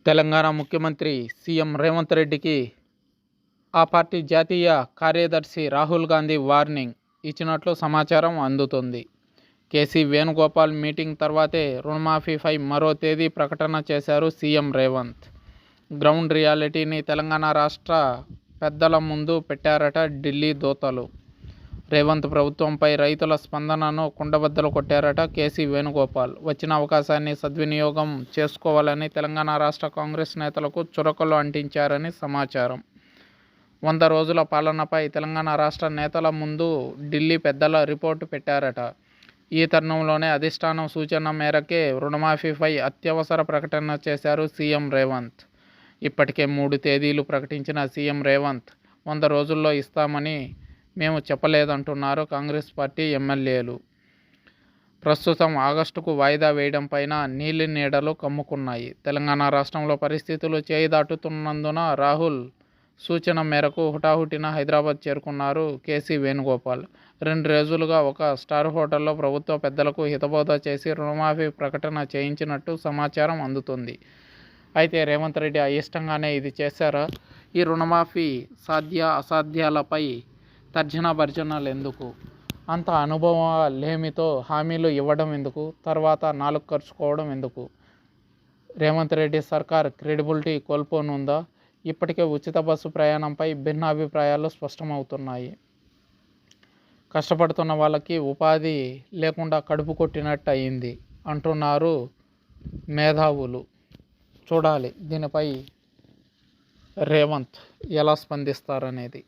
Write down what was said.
తెలంగాణ ముఖ్యమంత్రి సీఎం రేవంత్ రెడ్డికి ఆ పార్టీ జాతీయ కార్యదర్శి రాహుల్ గాంధీ వార్నింగ్ ఇచ్చినట్లు సమాచారం అందుతుంది. కేసీ వేణుగోపాల్ మీటింగ్ తర్వాతే రుణమాఫీపై మరో తేదీ ప్రకటన చేశారు సీఎం రేవంత్. గ్రౌండ్ రియాలిటీని తెలంగాణ రాష్ట్ర పెద్దల ముందు పెట్టారట ఢిల్లీ దోతలు. రేవంత్ ప్రభుత్వంపై రైతుల స్పందనను కుండబద్దలు కొట్టారట కేసీ వేణుగోపాల్. వచ్చిన అవకాశాన్ని సద్వినియోగం చేసుకోవాలని తెలంగాణ రాష్ట్ర కాంగ్రెస్ నేతలకు చురకలు అంటించారని సమాచారం. 100 రోజుల పాలనపై తెలంగాణ రాష్ట్ర నేతల ముందు ఢిల్లీ పెద్దల రిపోర్టు పెట్టారట. ఈ తరుణంలోనే అధిష్టానం సూచన మేరకే రుణమాఫీపై అత్యవసర ప్రకటన చేశారు సీఎం రేవంత్. ఇప్పటికే 3 తేదీలు ప్రకటించిన సీఎం రేవంత్ 100 రోజుల్లో ఇస్తామని మేము చెప్పలేదంటున్నారు కాంగ్రెస్ పార్టీ ఎమ్మెల్యేలు. ప్రస్తుతం ఆగస్టుకు వాయిదా వేయడం పైన నీలి నీడలు కమ్ముకున్నాయి. తెలంగాణ రాష్ట్రంలో పరిస్థితులు చేయి దాటుతున్నందున రాహుల్ సూచన మేరకు హుటాహుటిన హైదరాబాద్ చేరుకున్నారు కేసీ వేణుగోపాల్. 2 రోజులుగా ఒక స్టార్ హోటల్లో ప్రభుత్వ పెద్దలకు హితబోధ చేసి రుణమాఫీ ప్రకటన చేయించినట్టు సమాచారం అందుతుంది. అయితే రేవంత్ రెడ్డి అయిష్టంగానే ఇది చేశారా? ఈ రుణమాఫీ సాధ్య అసాధ్యాలపై తర్జన భర్జనలు ఎందుకు? అంత అనుభవాలేమితో హామీలు ఇవ్వడం ఎందుకు? తర్వాత నాలుగు ఖర్చుకోవడం ఎందుకు? రేవంత్ రెడ్డి సర్కార్ క్రెడిబిలిటీ కోల్పోనుందా? ఇప్పటికే ఉచిత బస్సు ప్రయాణంపై భిన్నాభిప్రాయాలు స్పష్టమవుతున్నాయి. కష్టపడుతున్న వాళ్ళకి ఉపాధి లేకుండా కడుపు కొట్టినట్టు అయింది అంటున్నారు మేధావులు. చూడాలి దీనిపై రేవంత్ ఎలా స్పందిస్తారనేది.